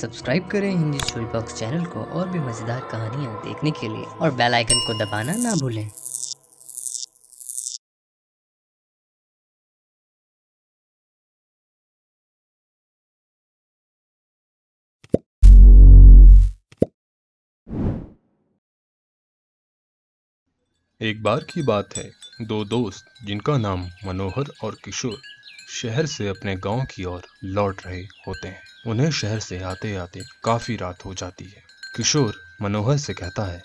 Subscribe करें Hindi story box channel को और भी मज़ेदार कहानियाँ देखने के लिए और बेल आइकन को दबाना ना भूलें। एक बार की बात है, दो दोस्त जिनका नाम मनोहर और किशोर शहर से अपने गांव की ओर लौट रहे होते हैं। उन्हें शहर से आते आते काफी रात हो जाती है। किशोर मनोहर से कहता है,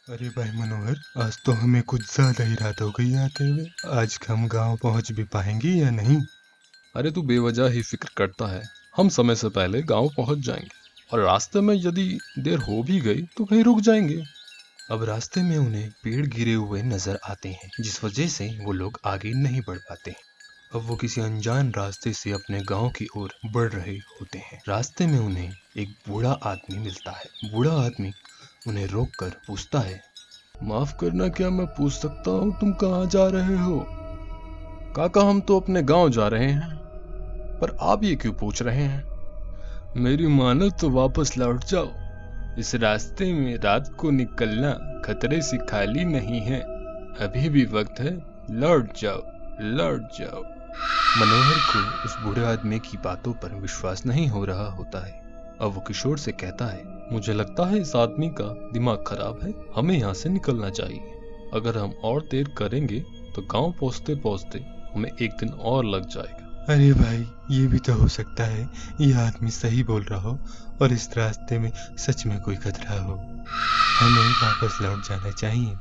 अरे भाई मनोहर, आज तो हमें कुछ ज्यादा ही रात हो गई आते हुए। आज हम गांव पहुंच भी पाएंगे या नहीं? अरे तू बेवजह ही फिक्र करता है। हम समय से पहले गांव पहुंच जाएंगे और रास्ते में यदि देर हो भी गई तो कहीं रुक जाएंगे। अब रास्ते में उन्हें पेड़ गिरे हुए नजर आते हैं, जिस वजह से वो लोग आगे नहीं बढ़ पाते। अब वो किसी अनजान रास्ते से अपने गांव की ओर बढ़ रहे होते हैं। रास्ते में उन्हें एक बूढ़ा आदमी मिलता है। बूढ़ा आदमी उन्हें रोककर पूछता है, माफ करना, क्या मैं पूछ सकता हूँ तुम कहाँ जा रहे हो? काका, हम तो अपने गांव जा रहे हैं, पर आप ये क्यों पूछ रहे हैं? मेरी मानो तो वापस लौट जाओ। इस रास्ते में रात को निकलना खतरे से खाली नहीं है। अभी भी वक्त है, लौट जाओ, लौट जाओ। मनोहर को उस बूढ़े आदमी की बातों पर विश्वास नहीं हो रहा होता है। अब वो किशोर से कहता है, मुझे लगता है इस आदमी का दिमाग खराब है। हमें यहाँ से निकलना चाहिए। अगर हम और देर करेंगे तो गांव पहुँचते पहुँचते हमें एक दिन और लग जाएगा। अरे भाई, ये भी तो हो सकता है ये आदमी सही बोल रहा हो और इस रास्ते में सच में कोई खतरा हो। हमें वापस लौट जाना चाहिए।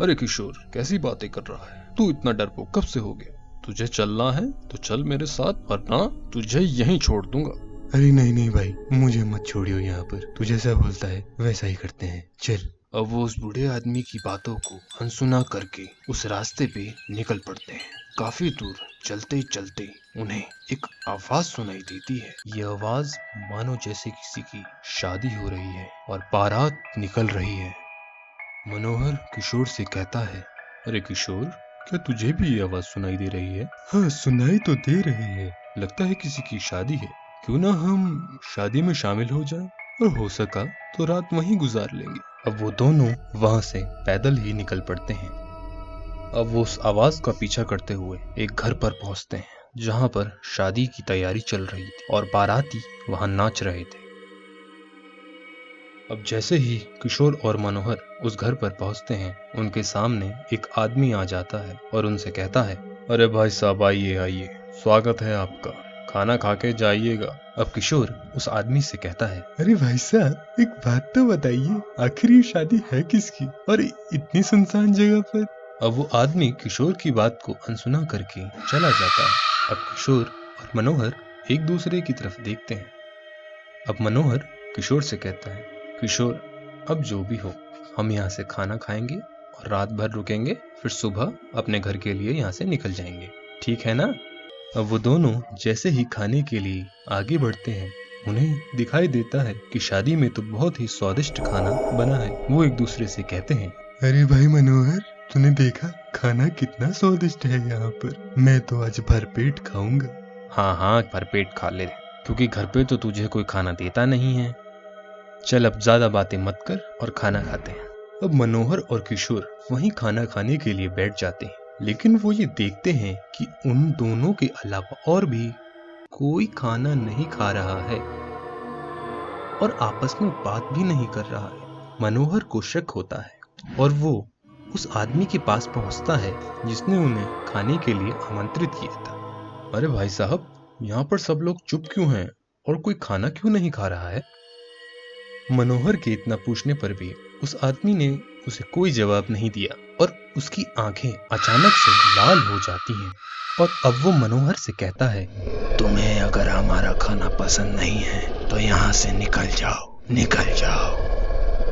अरे किशोर, कैसी बातें कर रहा है तू? इतना डरपोक कब से हो गया? तुझे चलना है तो चल मेरे साथ, वरना तुझे यहीं छोड़ दूंगा। अरे नहीं नहीं भाई, मुझे मत छोड़ियो यहाँ पर। तू जैसा बोलता है वैसा ही करते हैं, चल। अब वो उस बूढ़े आदमी की बातों को अनसुना करके उस रास्ते पे निकल पड़ते हैं। काफी दूर चलते चलते उन्हें एक आवाज सुनाई देती है। ये आवाज मानो जैसे किसी की शादी हो रही है और बारात निकल रही है। मनोहर किशोर से कहता है, अरे किशोर, क्या तुझे भी ये आवाज सुनाई दे रही है? हाँ सुनाई तो दे रही है। लगता है किसी की शादी है। क्यों ना हम शादी में शामिल हो जाएं और हो सका तो रात वहीं गुजार लेंगे। अब वो दोनों वहां से पैदल ही निकल पड़ते हैं। अब वो उस आवाज का पीछा करते हुए एक घर पर पहुंचते हैं, जहां पर शादी की तैयारी चल रही थी और बाराती वहां नाच रहे थे। अब जैसे ही किशोर और मनोहर उस घर पर पहुंचते हैं, उनके सामने एक आदमी आ जाता है और उनसे कहता है, अरे भाई साहब, आइए आइए, स्वागत है आपका। खाना खा के जाइएगा। अब किशोर उस आदमी से कहता है, अरे भाई साहब, एक बात तो बताइए, आखिर ये शादी है किसकी और इतनी सुनसान जगह पर? अब वो आदमी किशोर की बात को अनसुना करके चला जाता है। अब किशोर और मनोहर एक दूसरे की तरफ देखते हैं। अब मनोहर किशोर से कहता है, किशोर, अब जो भी हो, हम यहाँ से खाना खाएंगे और रात भर रुकेंगे, फिर सुबह अपने घर के लिए यहाँ से निकल जाएंगे, ठीक है ना? अब वो दोनों जैसे ही खाने के लिए आगे बढ़ते हैं, उन्हें दिखाई देता है कि शादी में तो बहुत ही स्वादिष्ट खाना बना है। वो एक दूसरे से कहते हैं, अरे भाई मनोहर, तूने देखा खाना कितना स्वादिष्ट है यहाँ पर? मैं तो आज भरपेट खाऊंगा। हाँ हाँ, भरपेट खा ले, क्योंकि घर पे तो तुझे कोई खाना देता नहीं है। चल अब ज्यादा बातें मत कर और खाना खाते हैं। अब मनोहर और किशोर वहीं खाना खाने के लिए बैठ जाते हैं, लेकिन वो ये देखते हैं कि उन दोनों के अलावा और भी कोई खाना नहीं खा रहा है और आपस में बात भी नहीं कर रहा है। मनोहर को शक होता है और वो उस आदमी के पास पहुंचता है जिसने उन्हें खाने के लिए आमंत्रित किया था। अरे भाई साहब, यहाँ पर सब लोग चुप क्यों हैं और कोई खाना क्यों नहीं खा रहा है? मनोहर के इतना पूछने पर भी उस आदमी ने उसे कोई जवाब नहीं दिया और उसकी आंखें अचानक से लाल हो जाती हैं और अब वो मनोहर से कहता है, तुम्हें अगर हमारा खाना पसंद नहीं है तो यहाँ से निकल जाओ, निकल जाओ।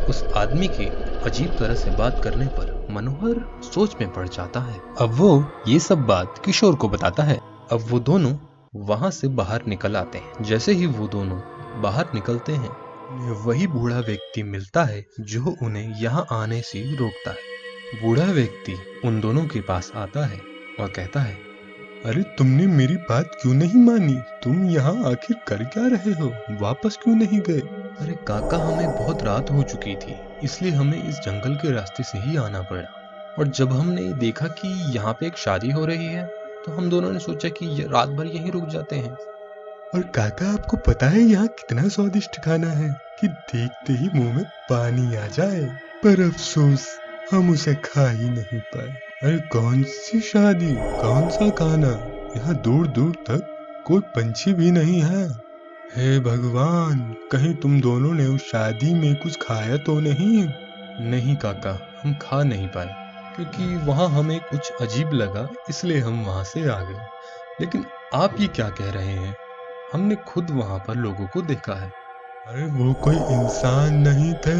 उस आदमी के अजीब तरह से बात करने पर मनोहर सोच में पड़ जाता है। अब वो ये सब बात किशोर को बताता है। अब वो दोनों वहां से बाहर निकल आते हैं। जैसे ही वो दोनों बाहर निकलते हैं, वही बूढ़ा व्यक्ति मिलता है जो उन्हें यहाँ आने से रोकता है। बूढ़ा व्यक्ति उन दोनों के पास आता है और कहता है, अरे तुमने मेरी बात क्यों नहीं मानी? तुम यहाँ आखिर कर क्या रहे हो? वापस क्यों नहीं गए? अरे काका, हमें बहुत रात हो चुकी थी, इसलिए हमें इस जंगल के रास्ते से ही आना पड़ा। और जब हमने देखा कि यहाँ पे एक शादी हो रही है तो हम दोनों ने सोचा कि रात भर यहीं रुक जाते हैं। और काका, आपको पता है यहाँ कितना स्वादिष्ट खाना है कि देखते ही मुंह में पानी आ जाए, पर अफसोस हम उसे खा ही नहीं पाए। अरे कौन सी शादी, कौन सा खाना, यहाँ दूर दूर तक कोई पंछी भी नहीं है। हे भगवान, कहीं तुम दोनों ने उस शादी में कुछ खाया तो नहीं? नहीं काका, हम खा नहीं पाए क्योंकि वहाँ हमें कुछ अजीब लगा, इसलिए हम वहाँ से आ गए। लेकिन आप ये क्या कह रहे हैं? हमने खुद वहाँ पर लोगों को देखा है। अरे वो कोई इंसान नहीं थे,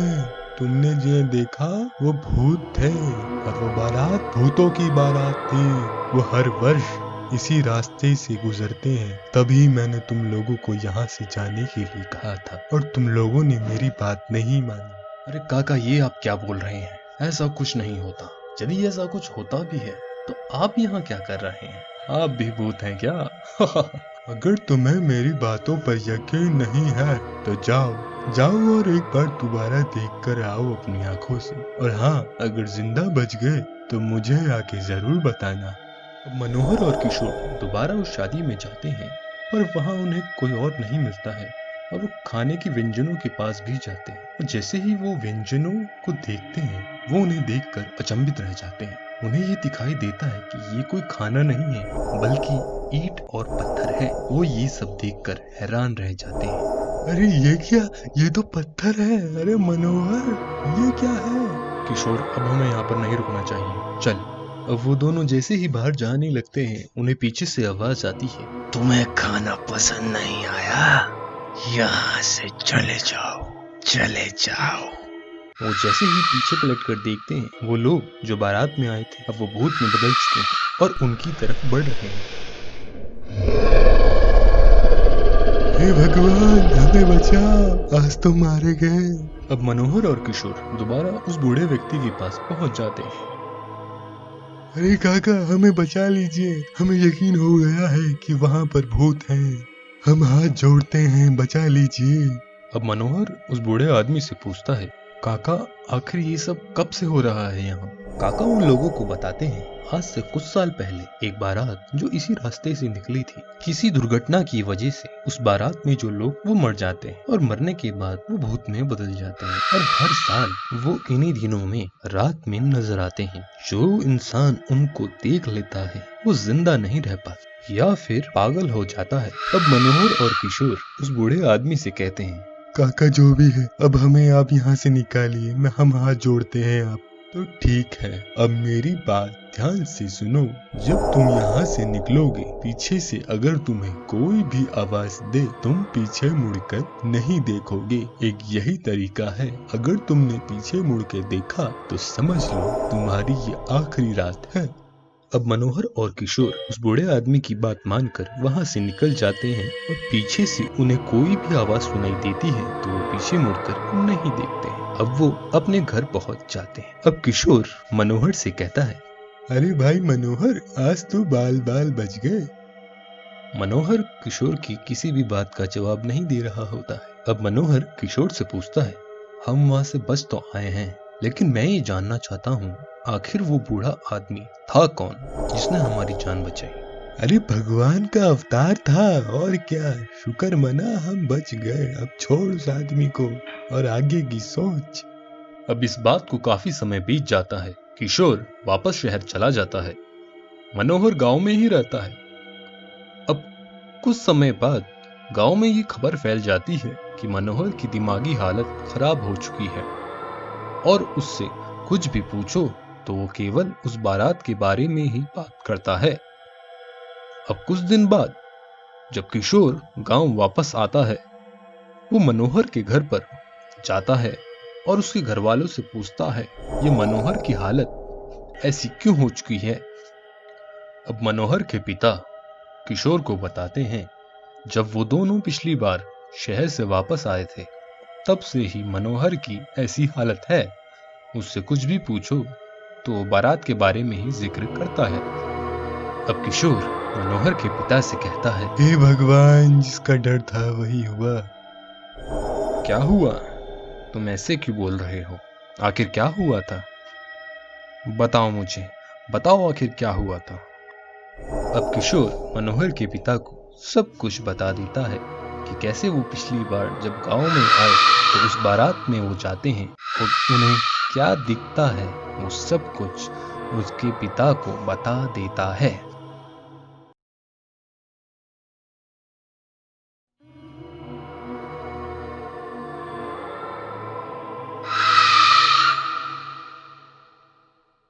तुमने जो देखा वो भूत थे, और वो बारात भूतों की बारात थी। वो हर वर्ष इसी रास्ते से गुजरते हैं, तभी मैंने तुम लोगों को यहाँ से जाने के लिए कहा था और तुम लोगों ने मेरी बात नहीं मानी। अरे काका, ये आप क्या बोल रहे हैं? ऐसा कुछ नहीं होता। यदि ऐसा कुछ होता भी है तो आप यहाँ क्या कर रहे हैं? आप भी भूत हैं क्या? अगर तुम्हें मेरी बातों पर यकीन नहीं है तो जाओ और एक बार दोबारा देख कर आओ अपनी आंखों से। और हाँ, अगर जिंदा बच गए तो मुझे आके जरूर बताना। मनोहर और किशोर दोबारा उस शादी में जाते हैं, पर वहाँ उन्हें कोई और नहीं मिलता है और वो खाने के व्यंजनों के पास भी जाते हैं। और जैसे ही वो व्यंजनों को देखते हैं, वो उन्हें देखकर अचंभित रह जाते हैं। उन्हें ये दिखाई देता है कि ये कोई खाना नहीं है, बल्कि ईंट और पत्थर है। वो ये सब देखकर हैरान रह जाते हैं। अरे ये क्या, ये तो पत्थर है। अरे मनोहर, ये क्या है? किशोर, अब हमें यहाँ पर नहीं रुकना चाहिए, चल। अब वो दोनों जैसे ही बाहर जाने लगते हैं, उन्हें पीछे से आवाज आती है, तुम्हें खाना पसंद नहीं आया? यहाँ से चले जाओ, चले जाओ। वो जैसे ही पीछे पलट कर देखते हैं, वो लोग जो बारात में आए थे अब वो भूत में बदल चुके हैं और उनकी तरफ बढ़ रहे हैं। हे भगवान, हमें बचा, आज तो मारे गए। अब मनोहर और किशोर दोबारा उस बूढ़े व्यक्ति के पास पहुंच जाते हैं। अरे काका, हमें बचा लीजिए, हमें यकीन हो गया है कि वहाँ पर भूत हैं। हम हाथ जोड़ते हैं, बचा लीजिए। अब मनोहर उस बूढ़े आदमी से पूछता है, काका, आखिर ये सब कब से हो रहा है यहाँ? काका उन लोगों को बताते हैं, आज से कुछ साल पहले एक बारात जो इसी रास्ते से निकली थी, किसी दुर्घटना की वजह से उस बारात में जो लोग वो मर जाते हैं और मरने के बाद वो भूत में बदल जाते हैं। और हर साल वो इन्हीं दिनों में रात में नजर आते हैं। जो इंसान उनको देख लेता है वो जिंदा नहीं रह पाता या फिर पागल हो जाता है। अब मनोहर और किशोर उस बूढ़े आदमी से कहते हैं, काका जो भी है, अब हमें आप यहाँ से निकालिए, हम हाथ जोड़ते हैं आप। तो ठीक है, अब मेरी बात ध्यान से सुनो। जब तुम यहाँ से निकलोगे, पीछे से अगर तुम्हें कोई भी आवाज दे, तुम पीछे मुड़कर नहीं देखोगे। एक यही तरीका है, अगर तुमने पीछे मुड़ के देखा तो समझ लो तुम्हारी ये आखिरी रात है। अब मनोहर और किशोर उस बूढ़े आदमी की बात मानकर वहाँ से निकल जाते हैं और पीछे से उन्हें कोई भी आवाज सुनाई देती है तो वो पीछे मुड़कर नहीं देखते हैं। अब वो अपने घर पहुँच जाते हैं। अब किशोर मनोहर से कहता है, अरे भाई मनोहर, आज तो बाल बाल बच गए। मनोहर किशोर की किसी भी बात का जवाब नहीं दे रहा होता है। अब मनोहर किशोर से पूछता है, हम वहाँ से बच तो आए हैं, लेकिन मैं ये जानना चाहता हूँ, आखिर वो बूढ़ा आदमी था कौन जिसने हमारी जान बचाई? अरे भगवान का अवतार था, और क्या, शुक्र मना हम बच गए। अब छोड़ उस आदमी को और आगे की सोच। अब इस बात को काफी समय बीत जाता है। किशोर वापस शहर चला जाता है, मनोहर गांव में ही रहता है। अब कुछ समय बाद गांव में ये खबर फैल जाती है कि मनोहर की दिमागी हालत खराब हो चुकी है और उससे कुछ भी पूछो तो वो केवल उस बारात के बारे में ही बात करता है। अब कुछ दिन बाद जब किशोर गांव वापस आता है, वो मनोहर के घर पर जाता है और उसके घर वालों से पूछता है, ये मनोहर की हालत ऐसी क्यों हो चुकी है? अब मनोहर के पिता किशोर को बताते हैं, जब वो दोनों पिछली बार शहर से वापस आए थे, तब से ही मनोहर की ऐसी हालत है। उससे कुछ भी पूछो तो वो बारात के बारे में ही जिक्र करता है। अब किशोर मनोहर के पिता से कहता है, हे भगवान, जिसका डर था वही हुआ। क्या हुआ? तुम ऐसे क्यों बोल रहे हो? आखिर क्या हुआ था? बताओ मुझे, बताओ आखिर क्या हुआ था। अब किशोर मनोहर के पिता को सब कुछ बता देता है कि कैसे वो पिछली बार जब गांव में आए तो उस बारात में वो जाते हैं और उन्हें क्या दिखता है, वो सब कुछ उसके पिता को बता देता है।